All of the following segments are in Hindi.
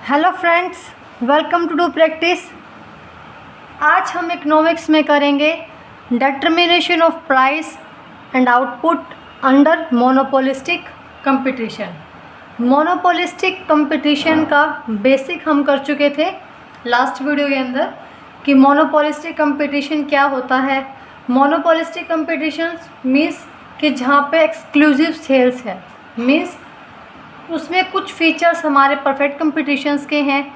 Hello friends, welcome to do practice. आज हम इकोनॉमिक्स में करेंगे determination of price and output under monopolistic competition. Monopolistic competition का बेसिक हम कर चुके थे लास्ट वीडियो के अंदर कि मोनोपोलिस्टिक कंपटीशन क्या होता है। मोनोपोलिस्टिक कंपटीशन मीन्स कि जहाँ पे एक्सक्लूसिव सेल्स है, मीन्स उसमें कुछ फीचर्स हमारे परफेक्ट कंपटीशंस के हैं,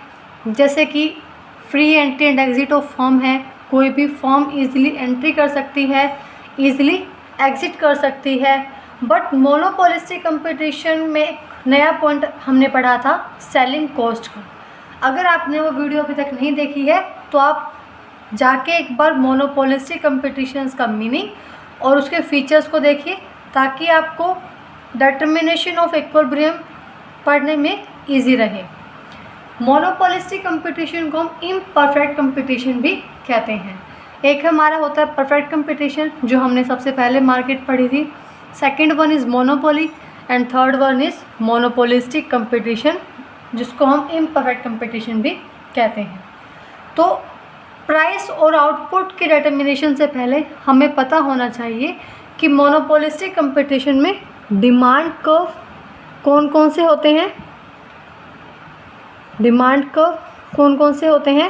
जैसे कि free entry and exit of firm है। कोई भी फर्म इजीली एंट्री कर सकती है, इजीली एग्जिट कर सकती है। बट मोनोपोलिस्टिक कंपटीशन में एक नया पॉइंट हमने पढ़ा था सेलिंग कॉस्ट का। अगर आपने वो वीडियो अभी तक नहीं देखी है तो आप जाके एक बार मोनोपोलिस्टिक कंपटीशंस का मीनिंग और उसके फीचर्स को देखिए, ताकि आपको डिटर्मिनेशन ऑफ इक्विलिब्रियम पढ़ने में इजी रहे। मोनोपोलिस्टिक कंपटीशन को हम इम्परफेक्ट कंपटीशन भी कहते हैं। एक हमारा होता है परफेक्ट कंपटीशन, जो हमने सबसे पहले मार्केट पढ़ी थी। Second one is monopoly and third one is monopolistic competition, जिसको हम इम्परफेक्ट कंपटीशन भी कहते हैं। तो प्राइस और आउटपुट के डिटर्मिनेशन से पहले हमें पता होना चाहिए कि मोनोपोलिस्टिक कंपटीशन में डिमांड कर्व कौन कौन से होते हैं, डिमांड कर्व कौन कौन से होते हैं,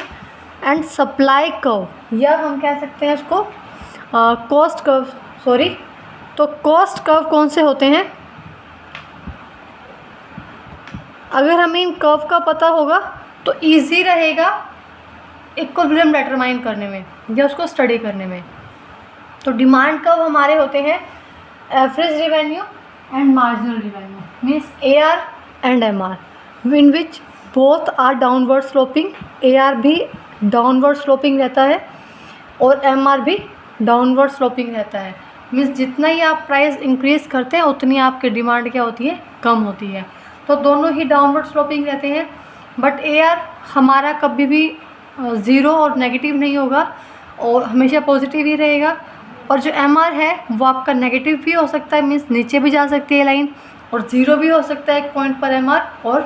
एंड सप्लाई कर्व, या हम कह सकते हैं उसको कॉस्ट कर्व, सॉरी। तो कॉस्ट कर्व कौन से होते हैं। अगर हमें इन कर्व का पता होगा तो इजी रहेगा इक्विलिब्रियम डिटरमाइन करने में या उसको स्टडी करने में। तो डिमांड कर्व हमारे होते हैं average revenue and marginal revenue, means AR and MR, in which both are downward sloping. AR भी डाउनवर्ड स्लोपिंग रहता है और MR भी डाउनवर्ड स्लोपिंग रहता है। मीन्स जितना ही आप प्राइस इंक्रीज़ करते हैं उतनी आपकी डिमांड क्या होती है, कम होती है। तो दोनों ही डाउनवर्ड स्लोपिंग रहते हैं। बट AR हमारा कभी भी ज़ीरो और नेगेटिव नहीं होगा और हमेशा पॉजिटिव ही रहेगा। और जो MR है वो आपका नेगेटिव भी हो सकता है, मीन्स नीचे भी जा सकती है लाइन, और ज़ीरो भी हो सकता है एक पॉइंट पर MR, और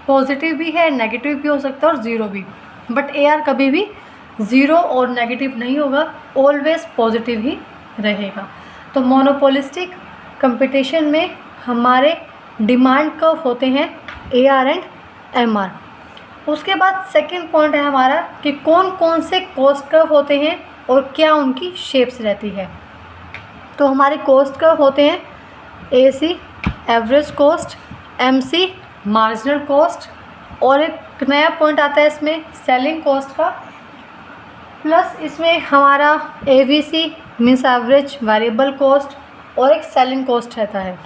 पॉजिटिव भी है, नेगेटिव भी हो सकता है और ज़ीरो भी। बट AR कभी भी ज़ीरो और नेगेटिव नहीं होगा, ऑलवेज पॉजिटिव ही रहेगा। तो मोनोपोलिस्टिक कंपटीशन में हमारे डिमांड कर्व होते हैं AR एंड MR। उसके बाद सेकंड पॉइंट है हमारा कि कौन कौन से कॉस्ट कर्व होते हैं और क्या उनकी शेप्स रहती है। तो हमारे कॉस्ट कर्व होते हैं AC average cost, MC marginal cost, और एक नया पॉइंट आता है इसमें सेलिंग कॉस्ट का, प्लस इसमें हमारा AVC means average variable cost, और एक सेलिंग कॉस्ट रहता है।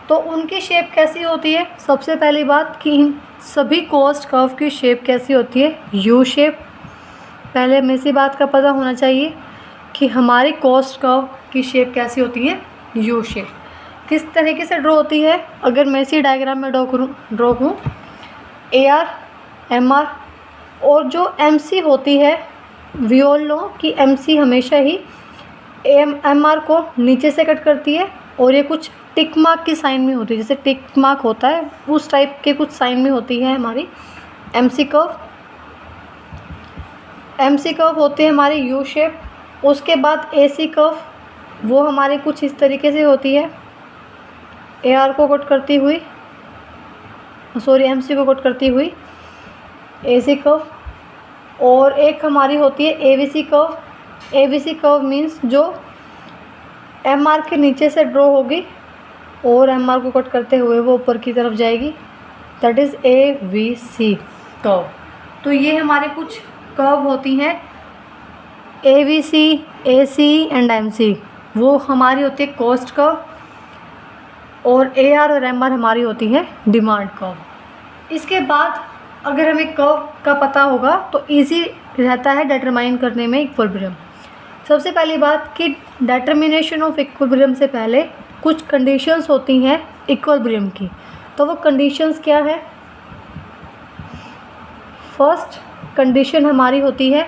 तो उनकी शेप कैसी होती है। सबसे पहली बात कि इन सभी कॉस्ट कर्व की शेप कैसी होती है, U शेप। पहले हमें इसी बात का पता होना चाहिए कि हमारी कॉस्ट कर्व की शेप कैसी होती है, U शेप। किस तरीके से ड्रॉ होती है, अगर मैं इसी डायग्राम में ड्रॉ करूँ AR MR, और जो MC होती है, वी ऑल नो कि MC हमेशा ही MR को नीचे से कट करती है, और ये कुछ टिक मार्क की साइन में होती है, जैसे टिक मार्क होता है उस टाइप के कुछ साइन में होती है हमारी MC कर्व। MC कर्व होते हैं हमारी U शेप। उसके बाद AC कर्व, वो हमारे कुछ इस तरीके से होती है, AR को कट करती हुई, सॉरी MC को कट करती हुई AC कर्व। और एक हमारी होती है AVC curve. AVC curve means जो MR के नीचे से ड्रॉ होगी और MR को कट करते हुए वो ऊपर की तरफ जाएगी, दैट इज़ AVC कर्व। तो ये हमारे कुछ कर्व होती हैं AVC, AC एंड MC, वो हमारी होती है कॉस्ट कर्व, और AR और MR हमारी होती है डिमांड कर्व। इसके बाद अगर हमें कर्व का पता होगा तो इजी रहता है डिटरमाइन करने में इक्विलिब्रियम। सबसे पहली बात कि डिटर्मिनेशन ऑफ इक्विलिब्रियम से पहले कुछ कंडीशंस होती हैं इक्विलिब्रियम की। तो वो कंडीशंस क्या है। फर्स्ट कंडीशन हमारी होती है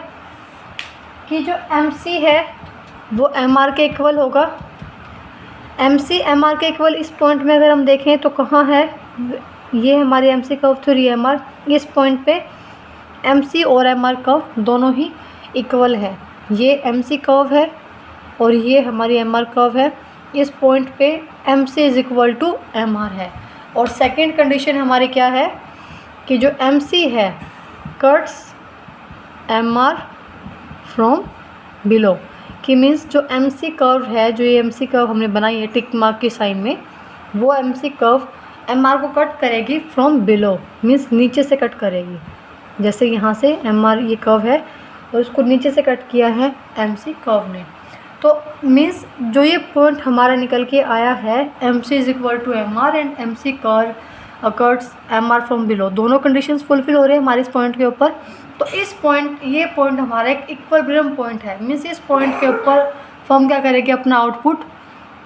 कि जो MC है वो MR के इक्वल होगा। MC MR के इक्वल इस पॉइंट में अगर हम देखें तो कहाँ है, ये हमारी M C curve through M R, इस पॉइंट पे एम सी और एम आर कर्व दोनों ही इक्वल है। ये एम सी कर्व है और ये हमारी एम आर कर्व है। इस पॉइंट पे M C is equal to M R है। और सेकेंड कंडीशन हमारी क्या है कि जो एम सी है cuts M R from below, कि मीन्स जो एम सी कर्व है, जो ये एम सी कर्व हमने बनाई है टिक मार्क की साइन में, वो M C curve M R को कट करेगी फ्रॉम बिलो, मीन्स नीचे से कट करेगी। जैसे यहाँ से एम आर ये कर्व है और उसको नीचे से कट किया है एम सी कर्व ने। तो मीन्स जो ये पॉइंट हमारा निकल के आया है M C is equal to M R and M C curve cuts M R from below, दोनों कंडीशंस फुलफिल हो रहे हैं हमारे इस पॉइंट के ऊपर। तो इस पॉइंट, ये पॉइंट हमारा एक इक्विलिब्रियम पॉइंट है। मीन्स इस पॉइंट के ऊपर फर्म क्या करेगी, अपना आउटपुट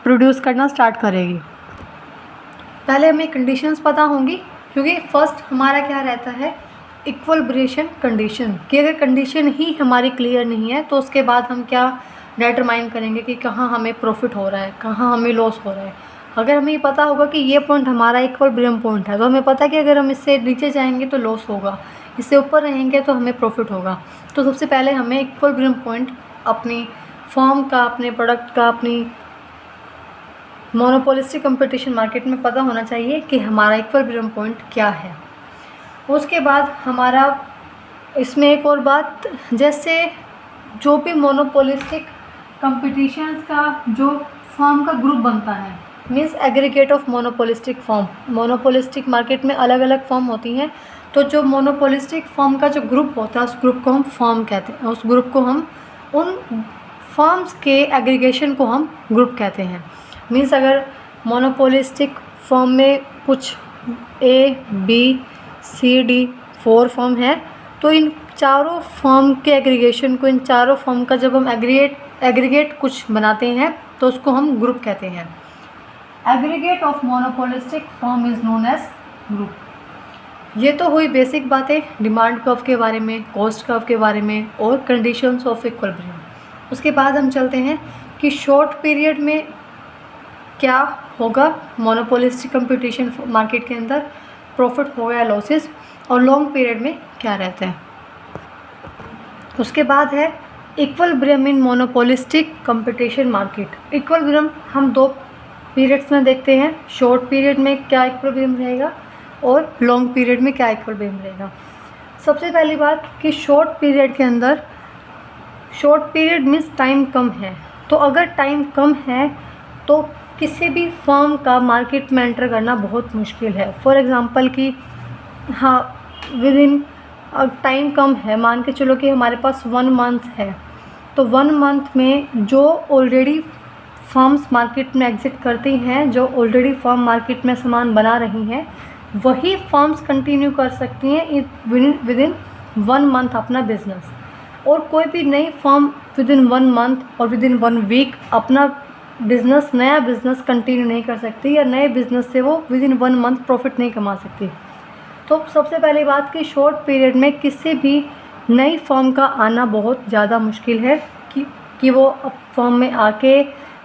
प्रोड्यूस करना स्टार्ट करेगी। पहले हमें कंडीशंस पता होंगी, क्योंकि फर्स्ट हमारा क्या रहता है इक्विलिब्रेशन कंडीशन, कि अगर कंडीशन ही हमारी क्लियर नहीं है तो उसके बाद हम क्या डिटरमाइन करेंगे कि कहाँ हमें प्रॉफिट हो रहा है, कहाँ हमें लॉस हो रहा है। अगर हमें ये पता होगा कि ये पॉइंट हमारा इक्विलिब्रियम पॉइंट है तो हमें पता है कि अगर हम इससे नीचे जाएंगे तो लॉस होगा, इससे ऊपर रहेंगे तो हमें प्रॉफिट होगा। तो सबसे पहले हमें इक्विलिब्रियम पॉइंट अपनी फर्म का, अपने प्रोडक्ट का, अपनी मोनोपोलिस्टिक कंपटीशन मार्केट में पता होना चाहिए कि हमारा इक्विलिब्रियम पॉइंट क्या है। उसके बाद हमारा इसमें एक और बात, जैसे जो भी मोनोपोलिस्टिक कंपटीशंस का जो फर्म का ग्रुप बनता है, means aggregate of monopolistic firm, monopolistic market में अलग अलग फर्म होती हैं। तो जो मोनोपोलिस्टिक फर्म का जो ग्रुप होता है उस ग्रुप को हम फर्म कहते हैं, उस ग्रुप को हम, उन फर्म्स के एग्रीगेशन को हम ग्रुप कहते हैं। मीन्स अगर मोनोपोलिस्टिक फर्म में कुछ A B C D 4 firm है तो इन चारों फर्म के एग्रीगेशन को, इन चारों फर्म का जब हम एग्रीगेट कुछ बनाते हैं तो उसको हम ग्रुप कहते हैं। Aggregate of monopolistic firm is known age group. ये तो हुई बेसिक बातें डिमांड कर्व के बारे में, कॉस्ट कर्व के बारे में और कंडीशंस ऑफ इक्विलिब्रियम। उसके बाद हम चलते हैं कि शॉर्ट पीरियड में क्या होगा मोनोपोलिस्टिक कंपटीशन मार्केट के अंदर, प्रॉफिट होगा या लॉसेस, और लॉन्ग पीरियड में क्या रहता है। उसके बाद है इक्विलिब्रियम इन मोनोपोलिस्टिक कंपटीशन मार्केट। इक्विलिब्रियम हम 2 पीरियड्स में देखते हैं, शॉर्ट पीरियड में क्या इक्विलिब्रियम रहेगा और लॉन्ग पीरियड में क्या इक्विलिब्रियम रहेगा। सबसे पहली बात कि शॉर्ट पीरियड के अंदर, शॉर्ट पीरियड मीन्स टाइम कम है, तो अगर टाइम कम है तो किसी भी फर्म का मार्केट में एंटर करना बहुत मुश्किल है। फॉर एग्ज़ाम्पल कि हाँ विद इन टाइम कम है, मान के चलो कि हमारे पास 1 मंथ है, तो 1 मंथ में जो ऑलरेडी फर्म्स मार्केट में एग्जिट करती हैं, जो ऑलरेडी फर्म मार्केट में सामान बना रही हैं, वही फर्म्स कंटिन्यू कर सकती हैं विद इन 1 मंथ अपना बिज़नेस। और कोई भी नई फर्म विद इन 1 मंथ और विद इन 1 वीक अपना बिज़नेस, नया बिज़नेस कंटिन्यू नहीं कर सकती, या नए बिज़नेस से वो विद इन 1 मंथ प्रॉफिट नहीं कमा सकती। तो सबसे पहली बात कि शॉर्ट पीरियड में किसी भी नई फर्म का आना बहुत ज़्यादा मुश्किल है कि वो फर्म में आके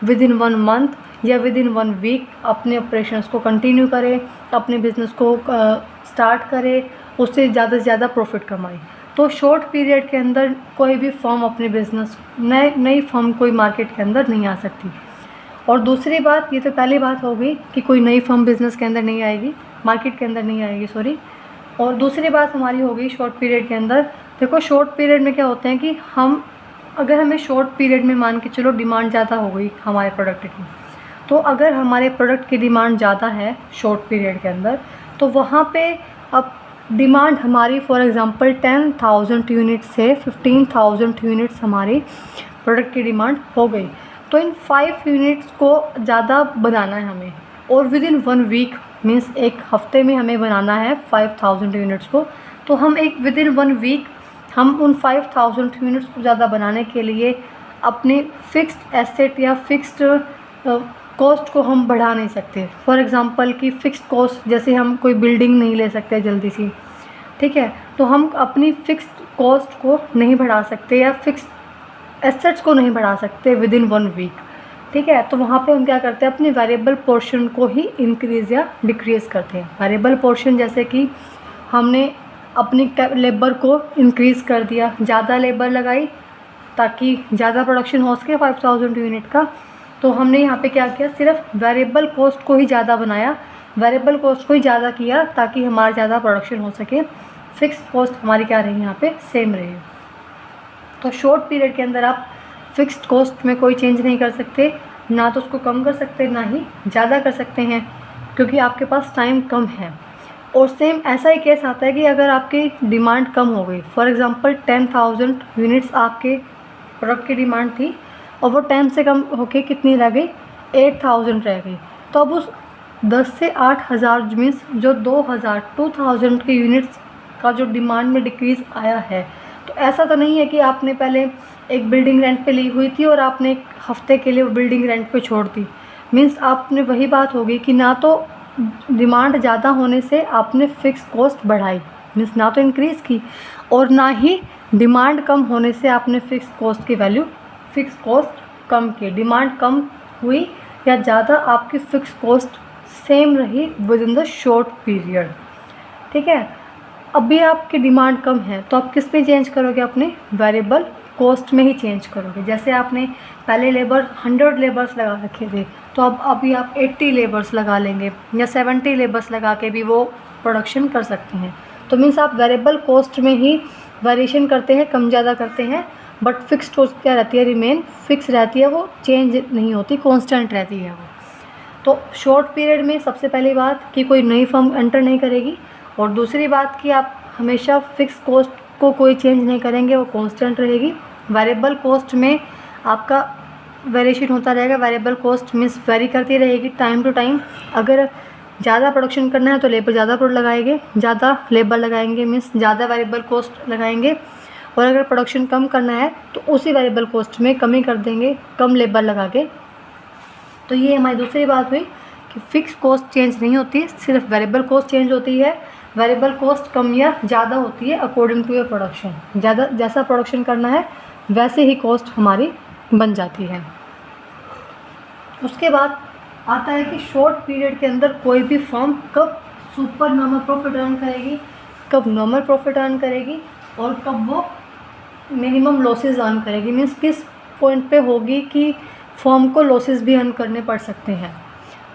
विद इन 1 मंथ या विद इन 1 वीक अपने ऑपरेशंस को कंटिन्यू करे, अपने बिज़नेस को स्टार्ट करे, उससे ज़्यादा से ज़्यादा प्रॉफिट कमाए। तो शॉर्ट पीरियड के अंदर कोई भी फर्म अपने बिज़नेस, नई फर्म कोई मार्केट के अंदर नहीं आ सकती। और दूसरी बात, ये तो पहली बात हो गई कि कोई नई फर्म बिज़नेस के अंदर नहीं आएगी, मार्केट के अंदर नहीं आएगी, सॉरी। और दूसरी बात हमारी हो गई शॉर्ट पीरियड के अंदर, देखो शॉर्ट पीरियड में क्या होता है कि हम, अगर हमें शॉर्ट पीरियड में मान के चलो डिमांड ज़्यादा हो गई हमारे प्रोडक्ट की, तो अगर हमारे प्रोडक्ट की डिमांड ज़्यादा है शॉर्ट पीरियड के अंदर, तो वहाँ पे अब डिमांड हमारी फॉर एग्ज़ाम्पल 10,000 यूनिट से 15,000 यूनिट्स हमारी प्रोडक्ट की डिमांड हो गई, तो इन 5 यूनिट्स को ज़्यादा बनाना है हमें, और विद इन 1 वीक मीन्स 1 हफ्ते में हमें बनाना है 5,000 यूनिट्स को। तो हम एक विद इन 1 वीक हम उन 5,000 यूनिट्स को ज़्यादा बनाने के लिए अपनी फ़िक्स्ड एसेट या फ़िक्स्ड कॉस्ट को हम बढ़ा नहीं सकते। फॉर एग्ज़ाम्पल कि फ़िक्स्ड कॉस्ट, जैसे हम कोई बिल्डिंग नहीं ले सकते जल्दी सी, ठीक है, तो हम अपनी फ़िक्स्ड कॉस्ट को नहीं बढ़ा सकते या फ़िक्स्ड एसेट्स को नहीं बढ़ा सकते विद इन 1 वीक। ठीक है। तो वहाँ पे हम क्या करते हैं, अपने वेरिएबल पोर्शन को ही इंक्रीज़ या डिक्रीज़ करते हैं। वेरिएबल पोर्शन जैसे कि हमने अपनी लेबर को इंक्रीज़ कर दिया, ज़्यादा लेबर लगाई ताकि ज़्यादा प्रोडक्शन हो सके 5000 यूनिट का, तो हमने यहाँ पे क्या किया, सिर्फ वेरिएबल कॉस्ट को ही ज़्यादा बनाया, वेरिएबल कॉस्ट को ही ज़्यादा किया ताकि हमारा ज़्यादा प्रोडक्शन हो सके। फिक्स्ड कॉस्ट हमारी क्या रही यहाँ पे, सेम रही। तो शॉर्ट पीरियड के अंदर आप फिक्स्ड कॉस्ट में कोई चेंज नहीं कर सकते, ना तो उसको कम कर सकते ना ही ज़्यादा कर सकते हैं, क्योंकि आपके पास टाइम कम है। और सेम ऐसा ही केस आता है कि अगर आपकी डिमांड कम हो गई, फॉर एग्ज़ाम्पल 10,000 यूनिट्स आपके प्रोडक्ट की डिमांड थी और वो 10 से कम होके कितनी रह गई, 8000 रह गई, तो अब उस 10 से 8000 मीन्स जो 2000 के यूनिट्स का जो डिमांड में डिक्रीज़ आया है, तो ऐसा तो नहीं है कि आपने पहले एक बिल्डिंग रेंट पे ली हुई थी और आपने एक हफ़्ते के लिए वो बिल्डिंग रेंट पे छोड़ दी। मीन्स आपने वही बात होगी कि ना तो डिमांड ज़्यादा होने से आपने फ़िक्स कॉस्ट बढ़ाई, मीन्स ना तो इंक्रीज़ की, और ना ही डिमांड कम होने से आपने फ़िक्स कॉस्ट की वैल्यू, फ़िक्स कॉस्ट कम की। डिमांड कम हुई या ज़्यादा, आपकी फ़िक्स कॉस्ट सेम रही with in the short period. ठीक है। अभी आपकी डिमांड कम है तो आप किस पे चेंज करोगे, अपने वेरिएबल कॉस्ट में ही चेंज करोगे। जैसे आपने पहले 100 लेबर्स लगा रखे थे, तो अब अभी आप 80 लेबर्स लगा लेंगे या 70 लेबर्स लगा के भी वो प्रोडक्शन कर सकते हैं। तो मीन्स आप वेरिएबल कॉस्ट में ही वेरिएशन करते हैं, कम ज़्यादा करते हैं, बट फिक्स्ड कॉस्ट क्या रहती है, रिमेन फिक्स रहती है, वो चेंज नहीं होती, कांस्टेंट रहती है वो। तो शॉर्ट पीरियड में सबसे पहली बात कि कोई नई फर्म एंटर नहीं करेगी, और दूसरी बात कि आप हमेशा फ़िक्स कॉस्ट को कोई चेंज नहीं करेंगे, वो कांस्टेंट रहेगी। वेरिएबल कॉस्ट में आपका वेरिएशन होता रहेगा, वेरिएबल कॉस्ट मीन्स वेरी करती रहेगी टाइम टू टाइम। अगर ज़्यादा प्रोडक्शन करना है तो लेबर ज़्यादा लगाएंगे, ज़्यादा लेबर लगाएंगे मीन्स ज़्यादा वेरिएबल कॉस्ट लगाएंगे, और अगर प्रोडक्शन कम करना है तो उसी वेरिएबल कॉस्ट में कमी कर देंगे, कम लेबर लगा के। तो ये हमारी दूसरी बात हुई कि फ़िक्स कॉस्ट चेंज नहीं होती, सिर्फ वेरिएबल कॉस्ट चेंज होती है। वेरिएबल कॉस्ट कम या ज़्यादा होती है अकॉर्डिंग टू योर प्रोडक्शन। ज़्यादा जैसा प्रोडक्शन करना है वैसे ही कॉस्ट हमारी बन जाती है। उसके बाद आता है कि शॉर्ट पीरियड के अंदर कोई भी फर्म कब सुपर नॉर्मल प्रॉफिट अर्न करेगी, कब नॉर्मल प्रॉफिट अर्न करेगी, और कब वो मिनिमम लॉसेस अर्न करेगी। मीन्स किस पॉइंट पे होगी कि फर्म को लॉसेस भी अर्न करने पड़ सकते हैं।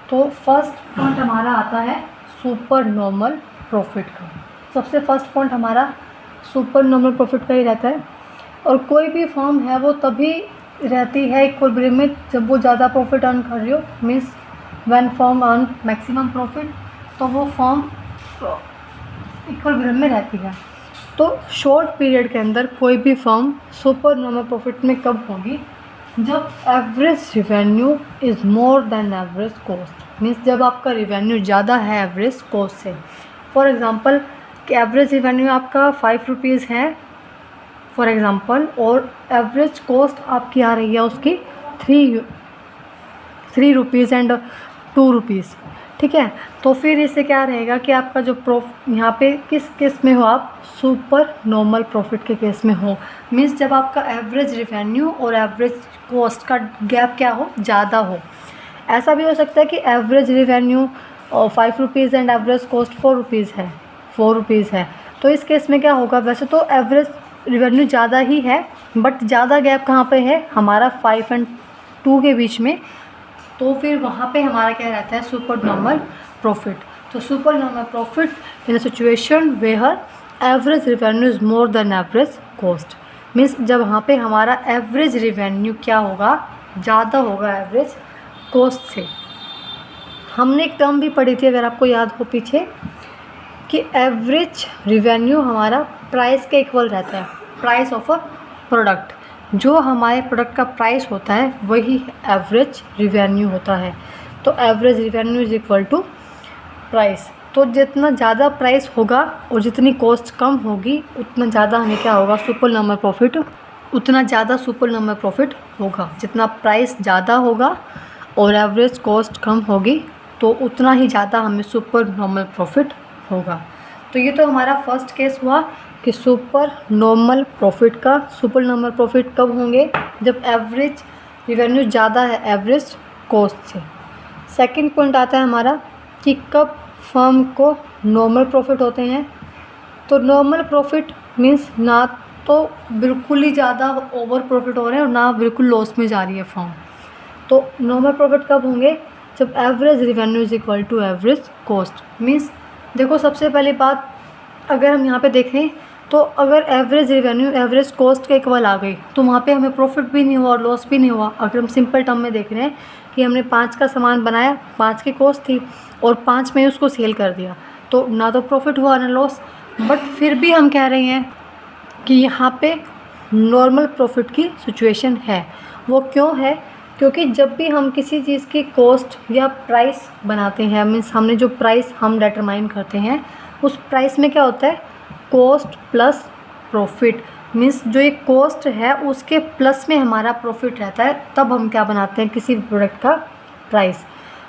तो फर्स्ट पॉइंट हमारा आता है सुपर नॉर्मल प्रॉफिट का। सबसे फर्स्ट पॉइंट हमारा सुपर नॉर्मल प्रॉफिट का ही रहता है, और कोई भी फर्म है वो तभी रहती है इक्विलिब्रियम में जब वो ज़्यादा प्रॉफिट अर्न कर रही हो। Means when firm earn maximum profit, तो वो फर्म इक्विलिब्रियम में रहती है। तो शॉर्ट पीरियड के अंदर कोई भी फर्म सुपर नॉर्मल प्रॉफिट में कब होगी, जब average revenue is more than average cost. Means जब आपका रिवेन्यू ज़्यादा है एवरेज कॉस्ट से। फॉर एग्ज़ाम्पल कि एवरेज रिवेन्यू आपका 5 रुपीज़ है फॉर एग्ज़ाम्पल, और एवरेज कॉस्ट आपकी आ रही है उसकी 3 रुपीज़ एंड 2 रुपीज़। ठीक है। तो फिर इससे क्या रहेगा कि आपका जो यहाँ पे किस केस में हो, आप सुपर नॉर्मल प्रॉफिट के केस में हो। मीन्स जब आपका एवरेज रिवेन्यू और एवरेज कॉस्ट का गैप क्या हो, ज़्यादा हो। ऐसा भी हो सकता है कि average revenue 5 rupees and average cost 4 rupees है। तो इस केस में क्या होगा, वैसे तो एवरेज रिवेन्यू ज़्यादा ही है, बट ज़्यादा गैप कहाँ पे है, हमारा 5 और 2 के बीच में। तो फिर वहाँ पे हमारा क्या रहता है, सुपर नॉर्मल प्रॉफिट। तो super normal profit in a situation where average revenue is more than average cost. Means जब वहाँ पे हमारा एवरेज रिवेन्यू क्या होगा, ज़्यादा होगा एवरेज कॉस्ट से। हमने एक टर्म भी पढ़ी थी अगर आपको याद हो पीछे, कि एवरेज रिवेन्यू हमारा प्राइस के इक्वल रहता है, प्राइस ऑफ अ प्रोडक्ट। जो हमारे प्रोडक्ट का प्राइस होता है वही एवरेज रिवेन्यू होता है। तो average revenue is equal to price. तो जितना ज़्यादा प्राइस होगा और जितनी कॉस्ट कम होगी उतना ज़्यादा हमें क्या होगा, सुपर नॉर्मल प्रॉफिट, उतना ज़्यादा सुपर नॉर्मल प्रॉफिट होगा। जितना प्राइस ज़्यादा होगा और एवरेज कॉस्ट कम होगी तो उतना ही ज़्यादा हमें सुपर नॉर्मल प्रॉफिट होगा। तो ये तो हमारा फर्स्ट केस हुआ कि सुपर नॉर्मल प्रॉफिट का। सुपर नॉर्मल प्रॉफिट कब होंगे, जब एवरेज रिवेन्यू ज़्यादा है एवरेज कॉस्ट से। सेकंड पॉइंट आता है हमारा कि कब फर्म को नॉर्मल प्रॉफिट होते हैं। तो नॉर्मल प्रॉफिट मीन्स ना तो बिल्कुल ही ज़्यादा ओवर प्रॉफिट हो रहे हैं और ना बिल्कुल लॉस में जा रही है फर्म। तो नॉर्मल प्रॉफिट कब होंगे, जब average revenue is equal to average cost. Means देखो सबसे पहली बात अगर हम यहाँ पे देखें तो अगर एवरेज रिवेन्यू एवरेज कॉस्ट के इक्वल आ गई तो वहाँ पे हमें प्रॉफिट भी नहीं हुआ और लॉस भी नहीं हुआ। अगर हम सिंपल टर्म में देख रहे हैं कि हमने 5 का सामान बनाया, 5 की कॉस्ट थी और 5 में उसको सेल कर दिया, तो ना तो प्रॉफिट हुआ ना लॉस। बट फिर भी हम कह रहे हैं कि यहाँ पे नॉर्मल प्रॉफिट की सिचुएशन है। वो क्यों है, क्योंकि जब भी हम किसी चीज़ की कॉस्ट या प्राइस बनाते हैं, मीन्स हमने जो प्राइस हम डिटरमाइन करते हैं उस प्राइस में क्या होता है, कॉस्ट प्लस प्रॉफिट। मीन्स जो ये कॉस्ट है उसके प्लस में हमारा प्रॉफिट रहता है, तब हम क्या बनाते हैं किसी प्रोडक्ट का प्राइस।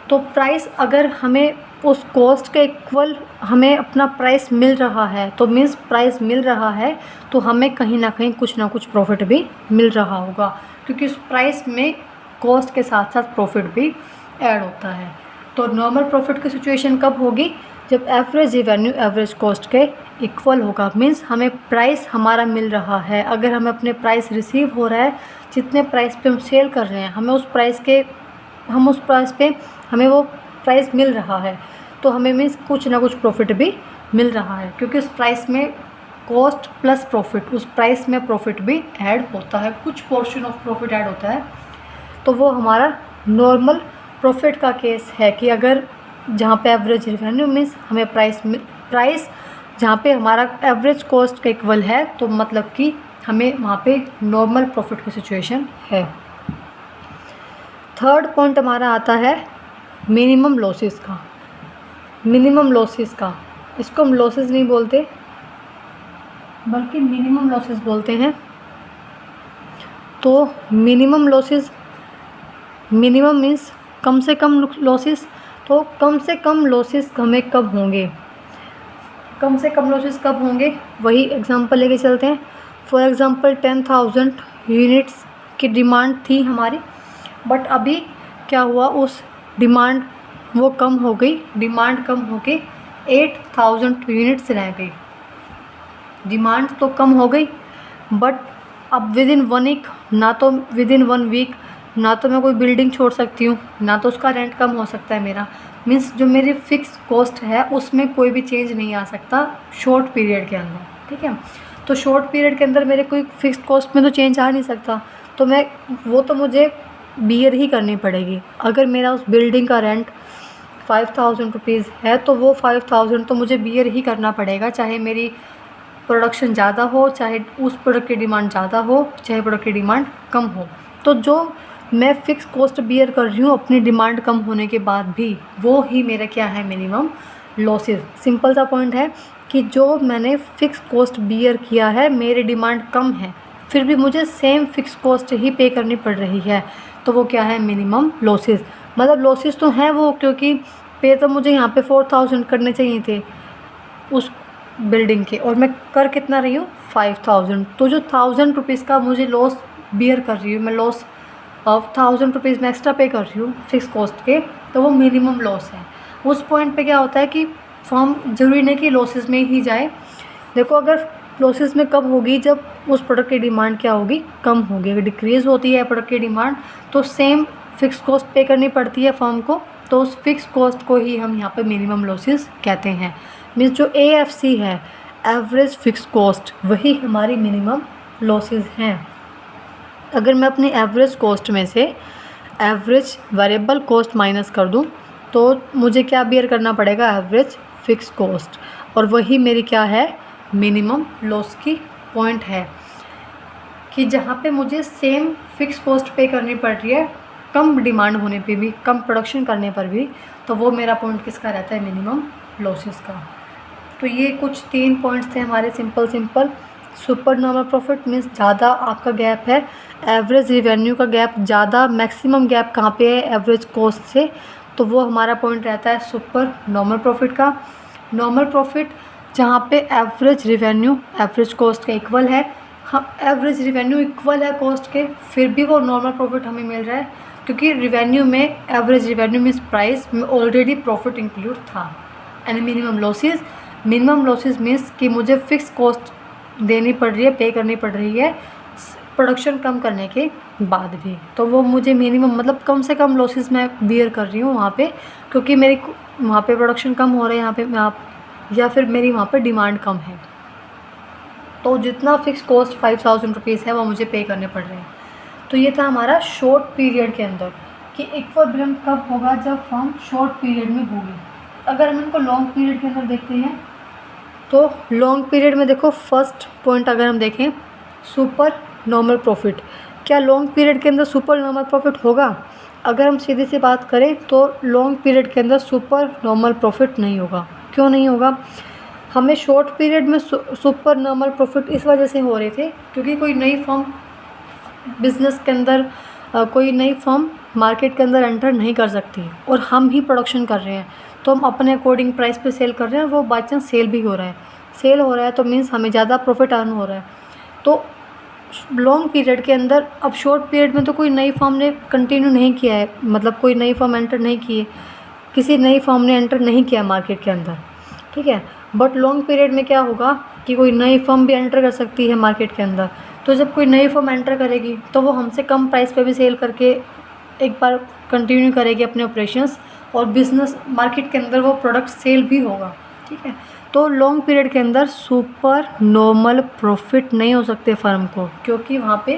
तो प्राइस अगर हमें उस कॉस्ट के इक्वल हमें अपना प्राइस मिल रहा है तो मीन्स प्राइस मिल रहा है तो हमें कहीं ना कहीं कुछ ना कुछ प्रॉफिट भी मिल रहा होगा, क्योंकि उस प्राइस में कॉस्ट के साथ साथ प्रॉफिट भी ऐड होता है। तो नॉर्मल प्रॉफिट की सिचुएशन कब होगी, जब एवरेज रिवेन्यू एवरेज कॉस्ट के इक्वल होगा। मीन्स हमें प्राइस हमारा मिल रहा है, अगर हमें अपने प्राइस रिसीव हो रहा है, जितने प्राइस पे हम सेल कर रहे हैं हमें उस प्राइस पे हमें वो प्राइस मिल रहा है, तो हमें मीन्स कुछ ना कुछ प्रॉफिट भी मिल रहा है, क्योंकि उस प्राइस में कॉस्ट प्लस प्रॉफिट, उस प्राइस में प्रॉफिट भी ऐड होता है, कुछ पोर्शन ऑफ प्रॉफिट ऐड होता है। तो वो हमारा नॉर्मल प्रॉफिट का केस है कि अगर जहाँ पे एवरेज रिवेन्यू मीन्स हमें प्राइस जहाँ पे हमारा एवरेज कॉस्ट का इक्वल है, तो मतलब कि हमें वहाँ पे नॉर्मल प्रॉफिट की सिचुएशन है। थर्ड पॉइंट हमारा आता है मिनिमम लॉसेस का। मिनिमम लॉसेस का, इसको हम लॉसेस नहीं बोलते बल्कि मिनिमम लॉसेस बोलते हैं। तो मिनिमम लॉसेस, मिनिमम मीन्स कम से कम लॉसेस। तो कम से कम लॉसेस हमें कब होंगे, कम से कम लॉसेस कब होंगे, वही एग्जांपल लेके चलते हैं। फॉर एग्जांपल 10,000 यूनिट्स की डिमांड थी हमारी, बट अभी क्या हुआ, उस डिमांड वो कम हो गई, डिमांड कम हो के 8,000 यूनिट्स रह गई। डिमांड तो कम हो गई बट अब विद इन 1 वीक, ना तो विद इन 1 वीक ना तो मैं कोई बिल्डिंग छोड़ सकती हूँ, ना तो उसका रेंट कम हो सकता है मेरा। मीन्स जो मेरी फ़िक्स कॉस्ट है उसमें कोई भी चेंज नहीं आ सकता शॉर्ट पीरियड के अंदर, ठीक है। तो शॉर्ट पीरियड के अंदर मेरे कोई फिक्स कॉस्ट में तो चेंज आ नहीं सकता, तो मैं वो तो मुझे बियर ही करनी पड़ेगी। अगर मेरा उस बिल्डिंग का रेंट 5,000 रुपीज़ है तो वो 5,000 तो मुझे बियर ही करना पड़ेगा, चाहे मेरी प्रोडक्शन ज़्यादा हो, चाहे उस प्रोडक्ट की डिमांड ज़्यादा हो, चाहे प्रोडक्ट की डिमांड कम हो। तो जो मैं फ़िक्स कॉस्ट बियर कर रही हूँ अपनी डिमांड कम होने के बाद भी, वो ही मेरा क्या है, मिनिमम लॉसेस। सिंपल सा पॉइंट है कि जो मैंने फ़िक्स कॉस्ट बियर किया है, मेरी डिमांड कम है फिर भी मुझे सेम फ़िक्स कॉस्ट ही पे करनी पड़ रही है, तो वो क्या है, मिनिमम लॉसेस। मतलब लॉसेस तो हैं वो, क्योंकि पे तो मुझे यहाँ पे 4,000 करने चाहिए थे उस बिल्डिंग के, और मैं कर कितना रही हूँ 5,000। तो जो 1,000 रुपीज़ का मुझे लॉस बियर कर रही हूँ, मैं लॉस ऑफ 1,000 रुपीज़ मैं एक्स्ट्रा पे कर रही हूँ फिक्स कॉस्ट के, तो वो मिनिमम लॉस है। उस पॉइंट पे क्या होता है कि फर्म ज़रूरी नहीं कि लॉसेस में ही जाए। देखो अगर लॉसेस में कब होगी, जब उस प्रोडक्ट की डिमांड क्या होगी, कम होगी। अगर डिक्रीज़ होती है प्रोडक्ट की डिमांड तो सेम फिक्स कॉस्ट पे करनी पड़ती है फर्म को, तो उस फिक्स कॉस्ट को ही हम यहाँ पे मिनिमम लॉसेस कहते हैं। मीन्स जो AFC है, एवरेज फिक्स कॉस्ट, वही हमारी मिनिमम लॉसेस हैं। अगर मैं अपनी एवरेज कॉस्ट में से एवरेज वेरिएबल कॉस्ट माइनस कर दूं तो मुझे क्या बियर करना पड़ेगा, एवरेज फिक्स कॉस्ट, और वही मेरी क्या है, मिनिमम लॉस की पॉइंट है कि जहाँ पे मुझे सेम फिक्स कॉस्ट पे करनी पड़ रही है कम डिमांड होने पे भी, कम प्रोडक्शन करने पर भी, तो वो मेरा पॉइंट किसका रहता है, मिनिमम लॉसेस का। तो ये कुछ 3 पॉइंट्स थे हमारे simple. Super normal profit means ज़्यादा आपका गैप है, एवरेज रिवेन्यू का गैप ज़्यादा, मैक्सिमम गैप कहाँ पे है, एवरेज कॉस्ट से, तो वो हमारा पॉइंट रहता है सुपर नॉर्मल प्रॉफिट का। नॉर्मल प्रॉफिट जहाँ पे एवरेज रिवेन्यू एवरेज कॉस्ट का इक्वल है, हम एवरेज रिवेन्यू इक्वल है कॉस्ट के, फिर भी वो नॉर्मल प्रॉफिट हमें मिल रहा है, क्योंकि रिवेन्यू में एवरेज रिवेन्यू मीन्स प्राइस में ऑलरेडी प्रॉफिट इंक्लूड था। एंड मिनिमम लॉसेस मीन्स कि मुझे फिक्स कॉस्ट देनी पड़ रही है, पे करनी पड़ रही है प्रोडक्शन कम करने के बाद भी, तो वो मुझे मिनिमम मतलब कम से कम लॉसेस मैं बियर कर रही हूँ वहाँ पे, क्योंकि मेरी वहाँ पे प्रोडक्शन कम हो रहा है यहाँ पे या फिर मेरी वहाँ पे डिमांड कम है। तो जितना फिक्स कॉस्ट 5000 रुपीज़ है वो मुझे पे करने पड़ रहे हैं। तो ये था हमारा शॉर्ट पीरियड के अंदर कि इक्विलिब्रियम कब होगा, जब फर्म शॉर्ट पीरियड में होगी। अगर हम इनको लॉन्ग पीरियड के अंदर देखते हैं तो लॉन्ग पीरियड में देखो, फर्स्ट पॉइंट अगर हम देखें सुपर नॉर्मल प्रॉफिट, क्या लॉन्ग पीरियड के अंदर सुपर नॉर्मल प्रॉफिट होगा? अगर हम सीधी सी बात करें तो लॉन्ग पीरियड के अंदर सुपर नॉर्मल प्रॉफिट नहीं होगा। क्यों नहीं होगा? हमें शॉर्ट पीरियड में सुपर नॉर्मल प्रॉफिट इस वजह से हो रहे थे क्योंकि कोई नई फर्म बिज़नेस के अंदर कोई नई फर्म मार्केट के अंदर एंटर नहीं कर सकती और हम ही प्रोडक्शन कर रहे हैं, तो हम अपने अकॉर्डिंग प्राइस पे सेल कर रहे हैं, वो बाई चांस सेल भी हो रहा है तो मीन्स हमें ज़्यादा प्रॉफिट अर्न हो रहा है। तो लॉन्ग पीरियड के अंदर, अब शॉर्ट पीरियड में तो कोई नई फर्म ने कंटिन्यू नहीं किया है, मतलब कोई नई फर्म एंटर नहीं की है, किसी नई फर्म ने एंटर नहीं किया मार्केट के अंदर, ठीक है। बट लॉन्ग पीरियड में क्या होगा कि कोई नई फर्म भी एंटर कर सकती है मार्केट के अंदर, तो जब कोई नई फर्म एंटर करेगी तो वो हमसे कम प्राइस पे भी सेल करके एक बार कंटिन्यू करेगी अपने ऑपरेशंस, और बिज़नेस मार्केट के अंदर वो प्रोडक्ट सेल भी होगा, ठीक है। तो लॉन्ग पीरियड के अंदर सुपर नॉर्मल प्रॉफिट नहीं हो सकते फर्म को, क्योंकि वहाँ पे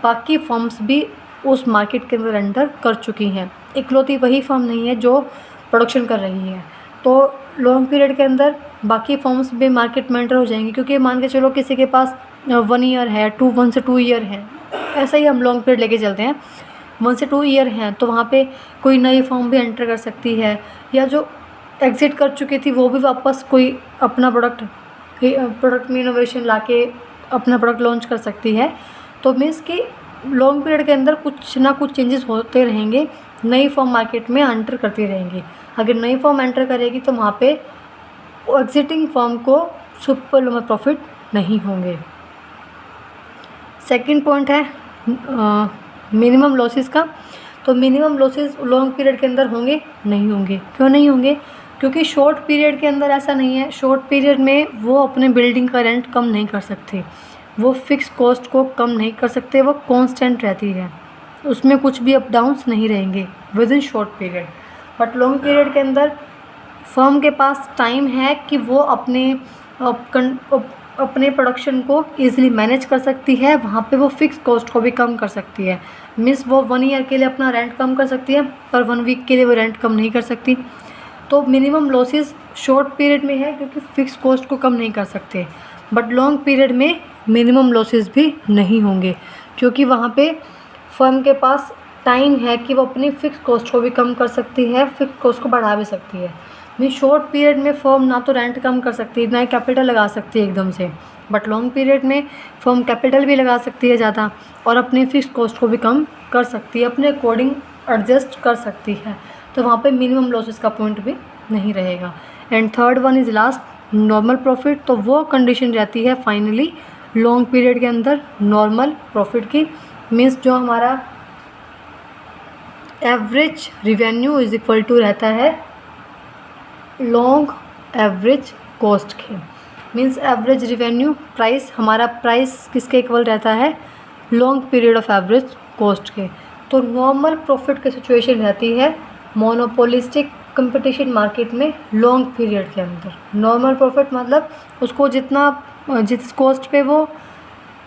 बाकी फर्म्स भी उस मार्केट के अंदर एंटर कर चुकी हैं, इकलौती वही फर्म नहीं है जो प्रोडक्शन कर रही है। तो लॉन्ग पीरियड के अंदर बाकी फर्म्स भी मार्केट में एंटर हो जाएंगी, क्योंकि मान के चलो किसी के पास 1 ईयर है, 1 से 2 ईयर है, ऐसा ही हम लॉन्ग पीरियड लेके चलते हैं, 1 से 2 ईयर हैं, तो वहाँ पे कोई नई फर्म भी एंटर कर सकती है, या जो एग्ज़िट कर चुकी थी वो भी वापस कोई अपना प्रोडक्ट में इनोवेशन लाके अपना प्रोडक्ट लॉन्च कर सकती है। तो मीन्स कि लॉन्ग पीरियड के अंदर कुछ ना कुछ चेंजेस होते रहेंगे, नई फर्म मार्केट में एंटर करती रहेंगी। अगर नई फर्म एंटर करेगी तो वहाँ पे एग्जिटिंग फर्म को सुपर नॉर्मल प्रॉफिट नहीं होंगे। सेकंड पॉइंट है मिनिमम लॉसेस का। तो मिनिमम लॉसेस लॉन्ग पीरियड के अंदर होंगे? नहीं होंगे। क्यों नहीं होंगे? क्योंकि शॉर्ट पीरियड के अंदर ऐसा नहीं है। शॉर्ट पीरियद में वो अपने बिल्डिंग का रेंट कम नहीं कर सकते, वो फिक्स कॉस्ट को कम नहीं कर सकते, वो कांस्टेंट रहती है, उसमें कुछ भी अप डाउन्स नहीं रहेंगे with in short period. But long period के अंदर फर्म के पास टाइम है कि वो अपने प्रोडक्शन को ईज़िली मैनेज कर सकती है, वहाँ पे वो फिक्स कॉस्ट को भी कम कर सकती है। मीन्स वो 1 ईयर के लिए अपना रेंट कम कर सकती है, पर 1 वीक के लिए वो रेंट कम नहीं कर सकती। तो मिनिमम लॉसेस शॉर्ट पीरियड में है क्योंकि फ़िक्स कॉस्ट को कम नहीं कर सकते, बट लॉन्ग पीरियड में मिनिमम लॉसेस भी नहीं होंगे, क्योंकि वहाँ पे फर्म के पास टाइम है कि वो अपनी फ़िक्स कॉस्ट को भी कम कर सकती है, फ़िक्स कॉस्ट को बढ़ा भी सकती है। मीन शॉर्ट पीरियड में फर्म ना तो रेंट कम कर सकती है, ना ही कैपिटल लगा सकती है एकदम से, बट लॉन्ग पीरियड में फर्म कैपिटल भी लगा सकती है ज़्यादा और अपनी फ़िक्स कॉस्ट को भी कम कर सकती है, अपने अकॉर्डिंग एडजस्ट कर सकती है। तो वहाँ पे मिनिमम लॉसेस का पॉइंट भी नहीं रहेगा। And third one is last normal profit. तो वो कंडीशन रहती है फाइनली लॉन्ग पीरियड के अंदर नॉर्मल प्रॉफिट की, मीन्स जो हमारा average revenue is equal to रहता है लॉन्ग एवरेज कॉस्ट के। मीन्स एवरेज रिवेन्यू प्राइस, हमारा प्राइस किसके इक्वल रहता है? Long period of average cost के। तो नॉर्मल प्रॉफिट की सिचुएशन रहती है मोनोपोलिस्टिक कंपटीशन मार्केट में लॉन्ग पीरियड के अंदर। नॉर्मल प्रॉफिट मतलब उसको जिस कॉस्ट पे वो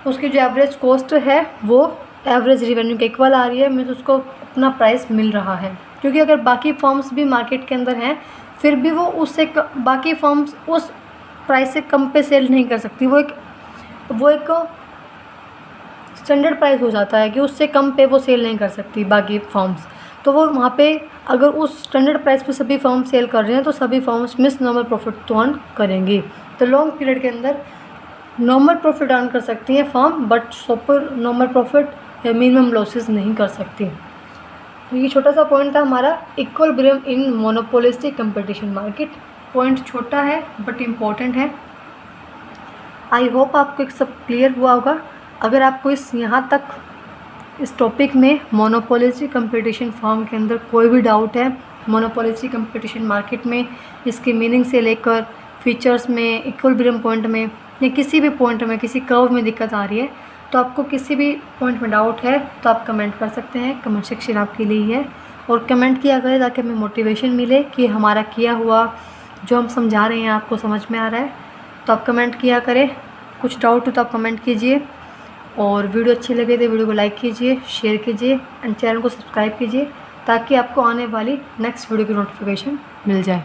उसकी जो एवरेज कॉस्ट है वो एवरेज रिवेन्यू के इक्वल आ रही है, मीन्स उसको अपना प्राइस मिल रहा है। क्योंकि अगर बाकी फर्म्स भी मार्केट के अंदर हैं फिर भी वो बाकी फर्म्स उस प्राइस से कम पे सेल नहीं कर सकती, वो एक स्टैंडर्ड प्राइस हो जाता है कि उससे कम पे वो सेल नहीं कर सकती बाकी फर्म्स। तो वो वहाँ पे अगर उस स्टैंडर्ड प्राइस पे सभी फर्म सेल कर रहे हैं तो सभी फर्म्स मिस नॉर्मल प्रॉफिट तो अर्न करेंगी। तो लॉन्ग पीरियड के अंदर नॉर्मल प्रॉफिट अर्न कर सकती है firm, but super normal profit या मिनिमम लॉसेस नहीं कर सकती। तो ये छोटा सा पॉइंट था हमारा इक्विलिब्रियम इन मोनोपोलिस्टिक कंपटीशन मार्केट। पॉइंट छोटा है बट इम्पोर्टेंट है। आई होप आपको एक सब क्लियर हुआ होगा। अगर आपको यहाँ तक इस टॉपिक में मोनोपोलिस्टिक कंपटीशन फॉर्म के अंदर कोई भी डाउट है, मोनोपोलिस्टिक कंपटीशन मार्केट में इसकी मीनिंग से लेकर फीचर्स में, इक्विलिब्रियम पॉइंट में या किसी भी पॉइंट में, किसी कर्व में दिक्कत आ रही है, तो आपको किसी भी पॉइंट में डाउट है तो आप कमेंट कर सकते हैं। कमेंट सेक्शन आपके लिए ही है, और कमेंट किया करें ताकि हमें मोटिवेशन मिले कि हमारा किया हुआ जो हम समझा रहे हैं आपको समझ में आ रहा है। तो आप कमेंट किया करें, कुछ डाउट हो तो आप कमेंट कीजिए, और वीडियो अच्छी लगे तो वीडियो को लाइक कीजिए, शेयर कीजिए एंड चैनल को सब्सक्राइब कीजिए ताकि आपको आने वाली नेक्स्ट वीडियो की नोटिफिकेशन मिल जाए।